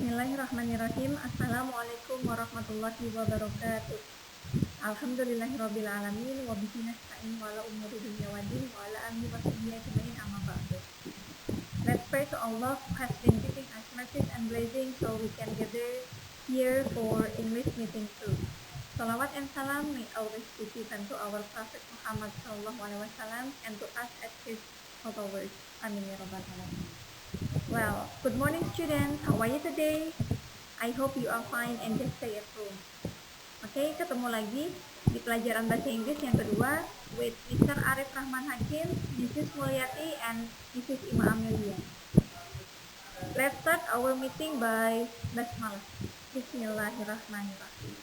Bismillahirrahmanirrahim. Assalamualaikum warahmatullahi wabarakatuh. Alhamdulillahirabbil alamin wa bihi nasta'in wa ala umuri dunya waddin wa ala alihi wa sahbihi ajmain amma ba'du. Let's pray to Allah who has been giving us mercy and blessings so we can gather here for English meeting too. Salawat and salam may always be given to our Prophet Muhammad sallallahu alaihi wasallam and to us as his followers. Amin ya rabbal alamin. Well, good morning students. How are you today? I hope you are fine and just stay at home. Oke, ketemu lagi di pelajaran bahasa Inggris yang kedua with Mr. Arif Rahman Hakim, Mrs. Mulyati, and Mrs. Ima Amelia. Let's start our meeting by Basmalah. Bismillahirrahmanirrahim.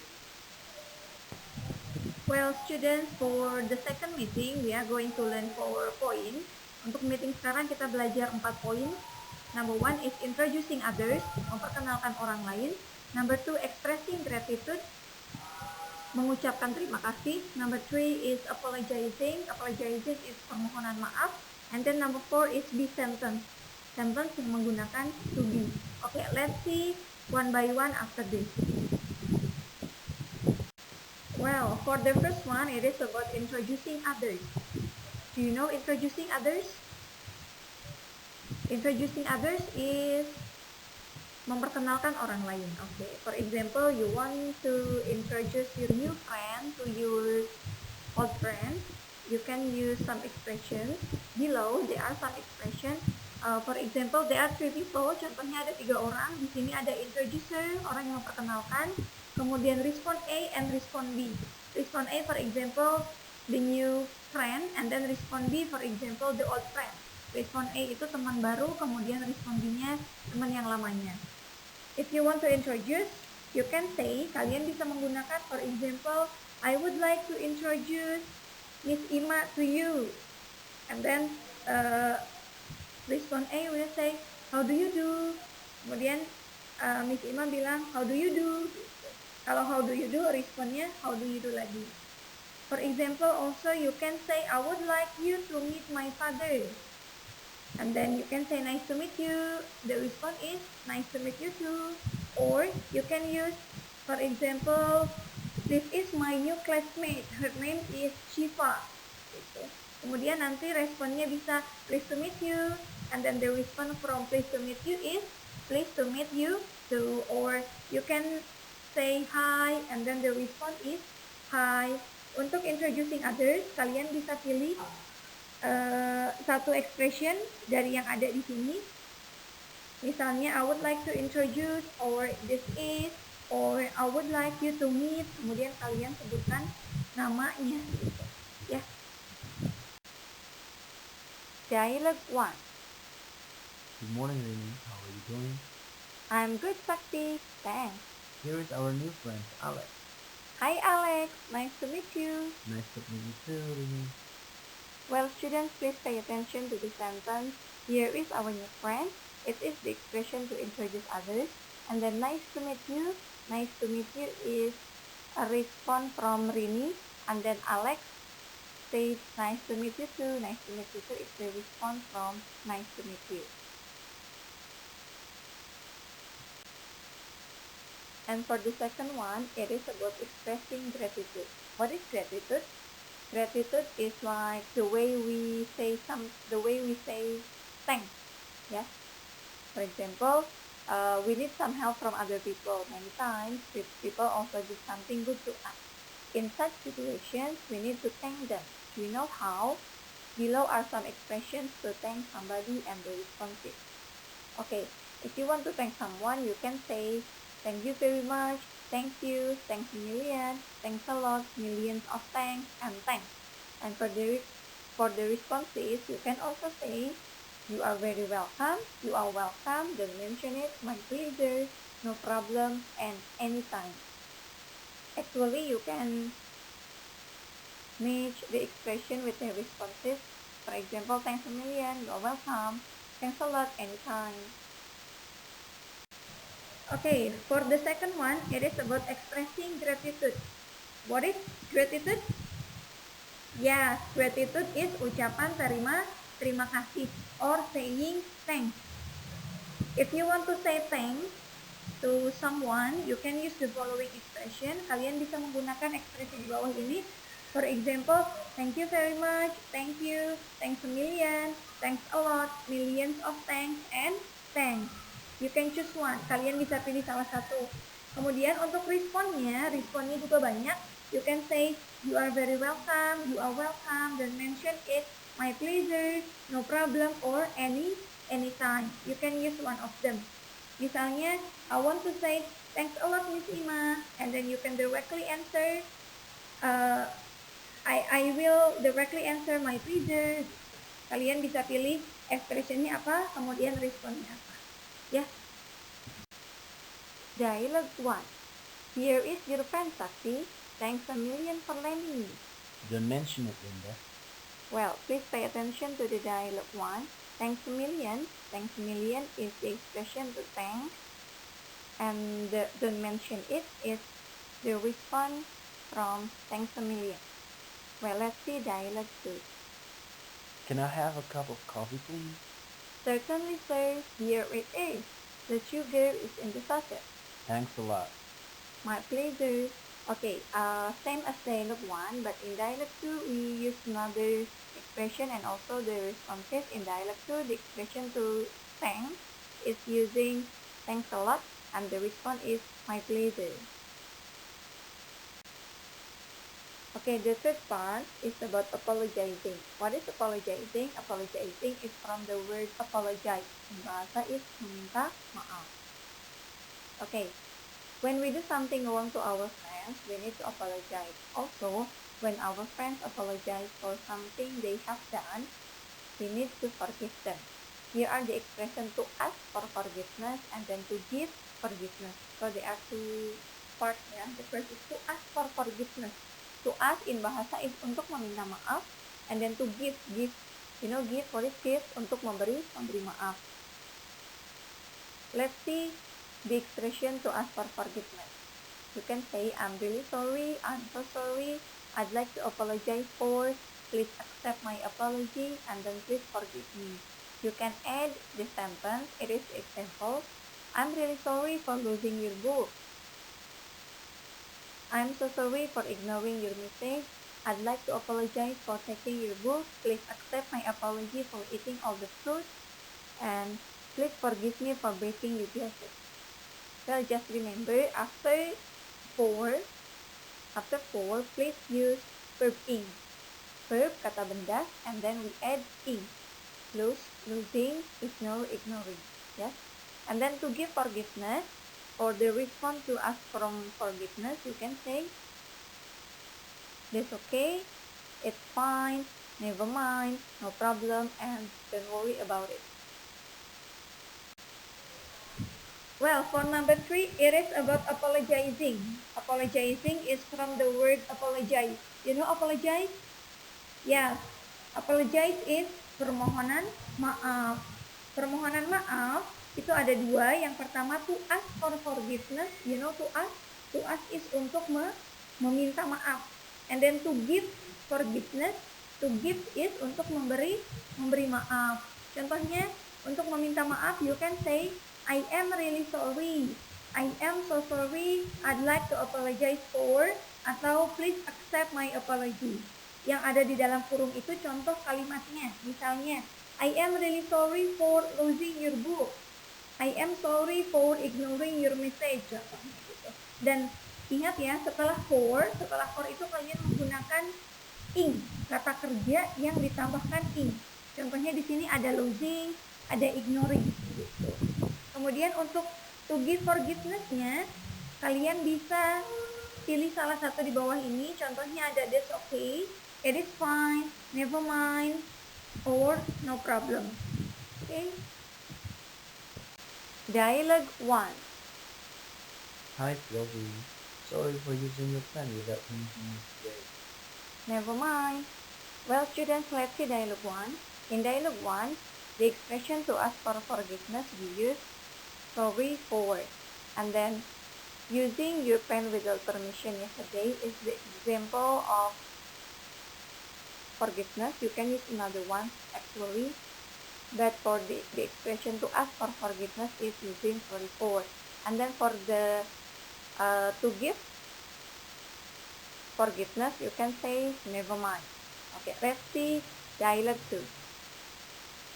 Well, students, for the second meeting, we are going to learn 4 points. Untuk meeting sekarang kita belajar 4 poin. Number 1 is introducing others, memperkenalkan orang lain. Number 2, expressing gratitude, mengucapkan terima kasih. Number 3 is apologizing. Apologizing is permohonan maaf. And then number 4 is be sentence. Sentence yang menggunakan to be. Okay, let's see one by one after this. Well, for the first one, it is about introducing others. Do you know introducing others? Introducing others is memperkenalkan orang lain. Okay. For example, you want to introduce your new friend to your old friend. You can use some expressions. Below, there are some expressions. For example, there are 3 people. Contohnya ada 3 orang. Di sini ada introducer, orang yang memperkenalkan. Kemudian respond A and respond B. Respond A, for example, the new friend, and then respond B, for example, the old friend. Respon A itu teman baru, kemudian respon B-nya teman yang lamanya. If you want to introduce, you can say, kalian bisa menggunakan, for example, I would like to introduce Miss Ima to you. And then respon A will say, how do you do? Kemudian Miss Ima bilang, how do you do? Kalau how do you do, responnya how do you do lagi. For example, also you can say, I would like you to meet my father. And then you can say, nice to meet you. The response is, nice to meet you too. Or you can use, for example, this is my new classmate. Her name is Shifa. Gitu. Kemudian nanti responnya bisa, pleased to meet you. And then the response from pleased to meet you is, pleased to meet you too. Or you can say hi, and then the response is, hi. Untuk introducing others, kalian bisa pilih satu expression dari yang ada di sini. Misalnya, I would like to introduce, or this is, or I would like you to meet. Kemudian kalian sebutkan namanya. Gitu. Ya. Dialogue 1. Good morning, Rini. How are you doing? I'm good, Sakti. Thanks. Here is our new friend, Alex. Hi, Alex. Nice to meet you. Nice to meet you too, Rini. Well, students, please pay attention to the sentence. Here is our new friend. It is the expression to introduce others. And then nice to meet you. Nice to meet you is a response from Rini. And then Alex says nice to meet you too. Nice to meet you too is the response from nice to meet you. And for the second one, it is about expressing gratitude. What is gratitude? Gratitude is like the way we say thanks. Yeah. For example, we need some help from other people. Many times, people also do something good to us. In such situations, we need to thank them. Do you know how? Below are some expressions to thank somebody and the responses. Okay, if you want to thank someone, you can say, thank you very much, thank you, thanks a million, thanks a lot, millions of thanks, and thanks. And for the responses, you can also say, you are very welcome, you are welcome, don't mention it, my pleasure, no problem, and anytime. Actually, you can match the expression with the responses. For example, thanks a million, you're welcome, thanks a lot, anytime. Okay, for the second one, it is about expressing gratitude. What is gratitude? Yes, gratitude is ucapan terima kasih or saying thanks. If you want to say thanks, to someone, you can use the following expression. Kalian bisa menggunakan ekspresi di bawah ini. For example, thank you very much, thank you, thanks a million, thanks a lot, millions of thanks, and thanks. You can choose one. Kalian bisa pilih salah satu. Kemudian untuk responnya juga banyak. You can say, you are very welcome, you are welcome, dan mention it, my pleasure, no problem, or anytime. You can use one of them. Misalnya, I want to say, thanks a lot Miss Ima, and then you can directly answer, I will directly answer my pleasure. Kalian bisa pilih expressionnya apa, kemudian responnya apa. Ya. Dialogue 1. Here is your pen, Sakti. Thanks a million for lending me. Don't mention it, Linda. Well, please pay attention to the dialogue 1. Thanks a million. Thanks a million is the expression to thank. And the don't mention it is the response from thanks a million. Well, let's see dialogue 2. Can I have a cup of coffee, please? Certainly, sir. Here it is. The sugar is in the saucer. Thanks a lot. My pleasure. Okay, same as dialogue 1, but in dialogue 2, we use another expression and also the responses. In dialogue 2, the expression to thank is using thanks a lot, and the response is my pleasure. Okay, the third part is about apologizing. What is apologizing? Apologizing is from the word apologize. Bahasa is meminta maaf. Okay, when we do something wrong to our friends, we need to apologize. Also, when our friends apologize for something they have done, we need to forgive them. Here are the expression to ask for forgiveness and then to give forgiveness. So there are two parts. Yeah. The first is to ask for forgiveness. To ask in bahasa is untuk meminta maaf, and then to give. Give, what is give? Untuk memberi maaf. Let's see the expression to ask for forgiveness. You can say, I'm really sorry, I'm so sorry, I'd like to apologize for, please accept my apology, and then please forgive me. You can add the sentence, it is example, I'm really sorry for losing your book. I'm so sorry for ignoring your message. I'd like to apologize for taking your book. Please accept my apology for eating all the fruit. And please forgive me for breaking your glasses. Well, just remember, after for, please use verb ing. Verb, kata benda, and then we add ing. Lose, losing, ignore, ignoring. Yes? And then to give forgiveness, or the response to ask from forgiveness, you can say, that's okay, it's fine, never mind, no problem, and don't worry about it. Well, for number 3, it is about apologizing. Apologizing is from the word apologize. You know apologize? Yeah, apologize is permohonan maaf. Permohonan maaf itu ada dua. Yang pertama to ask for forgiveness. You know to ask is untuk meminta maaf. And then to give forgiveness. To give is untuk memberi maaf. Contohnya untuk meminta maaf, you can say, I am really sorry. I am so sorry. I'd like to apologize for, atau please accept my apology. Yang ada di dalam kurung itu contoh kalimatnya. Misalnya, I am really sorry for losing your book. I am sorry for ignoring your message. Dan ingat ya, setelah for itu kalian menggunakan ing, kata kerja yang ditambahkan ing. Contohnya di sini ada losing, ada ignoring. Gitu. Kemudian untuk to give forgiveness-nya, kalian bisa pilih salah satu di bawah ini. Contohnya ada that's okay, it is fine, never mind, or no problem. Okay. Dialogue 1. Hi, Sylvie. Sorry for using your pen without finishing it today. Never mind. Well, students, let's see dialogue 1. In dialogue 1, the expression to ask for forgiveness we use sorry for, and then using your pen without permission yesterday is the example of forgiveness. You can use another one actually, but for the expression to ask for forgiveness is using sorry for. And then for the to give forgiveness, you can say never mind. Okay, let's see dialogue 2.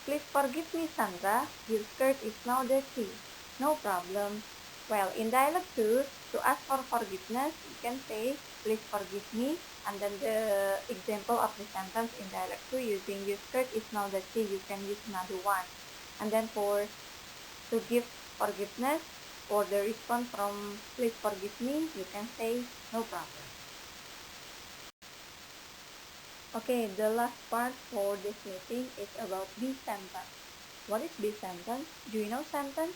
Please forgive me, Sandra. Your skirt is now dirty. No problem. Well, in dialogue 2, to ask for forgiveness, you can say, please forgive me. And then the example of the sentence in dialogue 2 using your skirt is now dirty, you can use another one. And then for to give forgiveness, for the response from please forgive me, you can say no problem. Okay, the last part for this meeting is about be sentence. What is be sentence? Do you know sentence?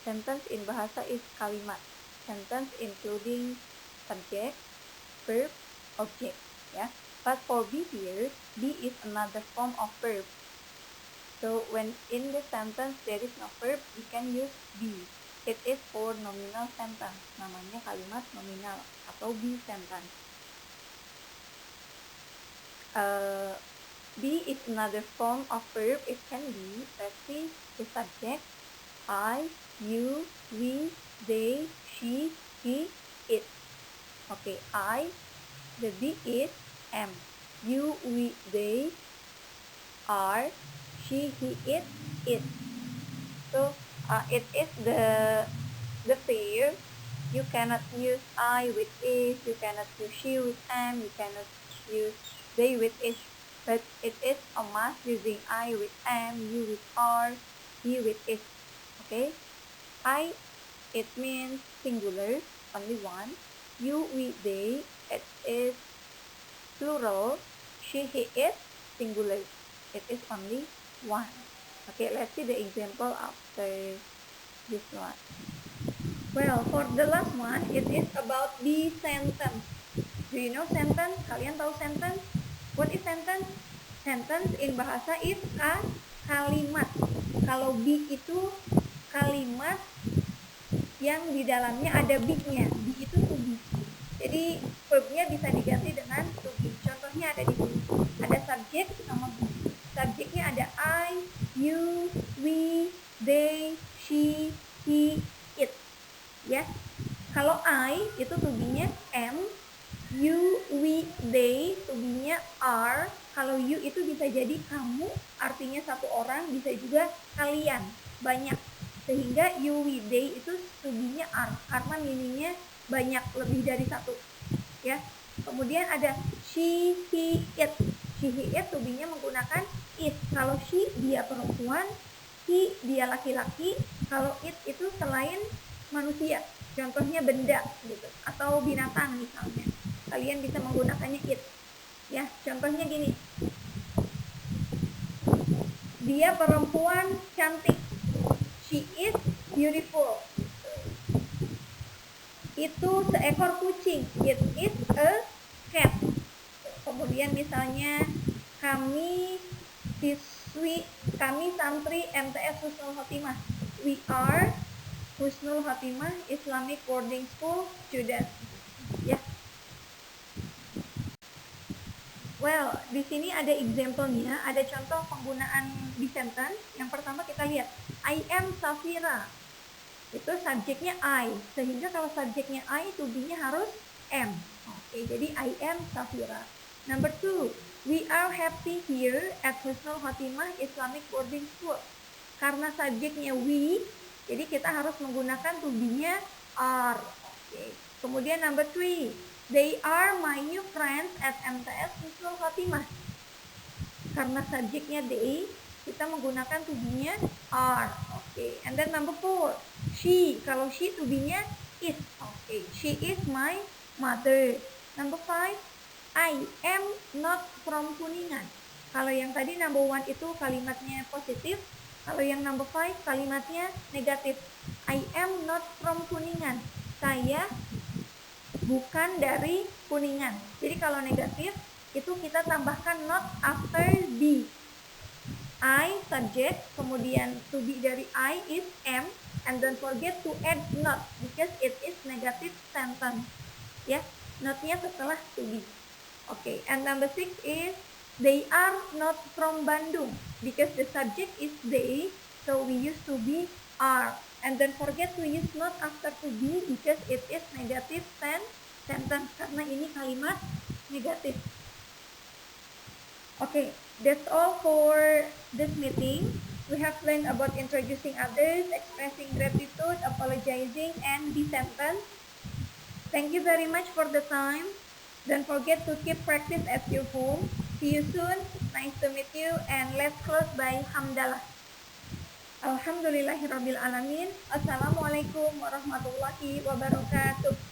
Sentence in bahasa is kalimat. Sentence including subject, verb, object. Yeah. But for be here, be is another form of verb. So when in the sentence there is no verb, we can use be. It is for nominal sentence. Namanya kalimat nominal atau be sentence. Be is another form of verb. It can be, let's see, the subject, I, you, we, they, she, he, it. Okay, I, the be is am. You, we, they are. She, he, it. So it is the pair. You cannot use I with is. You cannot use she with am. You cannot use they with is. But it is a must using I with am, you with are, he with is. Okay, I, it means singular, only one. You, we, they, it is plural. She, he, it, singular. It is only one. Okay, let's see the example after this one. Well, for the last one, it is about the sentence. Do you know sentence? Kalian tahu sentence? What is sentence? Sentence in bahasa is kalimat. Kalau be itu kalimat yang di dalamnya ada be-nya. Be itu to be. Jadi verbnya bisa diganti dengan to be. Contohnya ada di sini. Ada subjek sama be. Subjeknya ada I, you, we, they, she, he, it. Ya. Kalau I itu to be-nya am. You, we, they, to be-nya are. Kalau you itu bisa jadi kamu, artinya satu orang, bisa juga kalian, banyak. Sehingga you, we, they itu to be-nya are, karena meaning-nya banyak, lebih dari satu. Ya. Kemudian ada she, he, it. She, he, it to be-nya menggunakan it. Kalau she, dia perempuan. He, dia laki-laki. Kalau it itu selain manusia. Contohnya benda gitu, atau binatang misalnya. Kalian bisa menggunakannya it. Ya, contohnya gini. Dia perempuan cantik. She is beautiful. Itu seekor kucing. It is a cat. Kemudian misalnya kami santri MTS Husnul Khotimah. We are Husnul Khotimah Islamic Boarding School student. Ya. Well, di sini ada example-nya, ada contoh penggunaan di sentence. Yang pertama kita lihat, I am Safira. Itu subjeknya I, sehingga kalau subjeknya I, to be-nya harus am. Oke, jadi I am Safira. Number 2, we are happy here at Husnul Khotimah Islamic Boarding School. Karena subjeknya we, jadi kita harus menggunakan to be-nya are. Oke. Kemudian number 3, they are my new friends at MTS Husnul Khotimah. Karena subjeknya they, kita menggunakan to be-nya are. Oke. And then number 4, she. Kalau she to be-nya is. Oke. She is my mother. Number 5, I am not from Kuningan. Kalau yang tadi number 1 itu kalimatnya positif. Kalau yang number 5 kalimatnya negatif. I am not from Kuningan. Saya bukan dari Kuningan. Jadi kalau negatif itu kita tambahkan not after be. I subject, kemudian to be dari I is am, and don't forget to add not because it is negative sentence. Ya, not-nya setelah to be. Okay, and number 6 is they are not from Bandung because the subject is they, so we use to be are. And don't forget to use not after to be because it is negative sentence karena ini kalimat negatif. Okay, that's all for this meeting. We have learned about introducing others, expressing gratitude, apologizing, and the sentence. Thank you very much for the time. Don't forget to keep practice at your home. See you soon. Nice to meet you. And let's close by hamdalah. Alhamdulillahirabbil alamin. Assalamualaikum warahmatullahi wabarakatuh.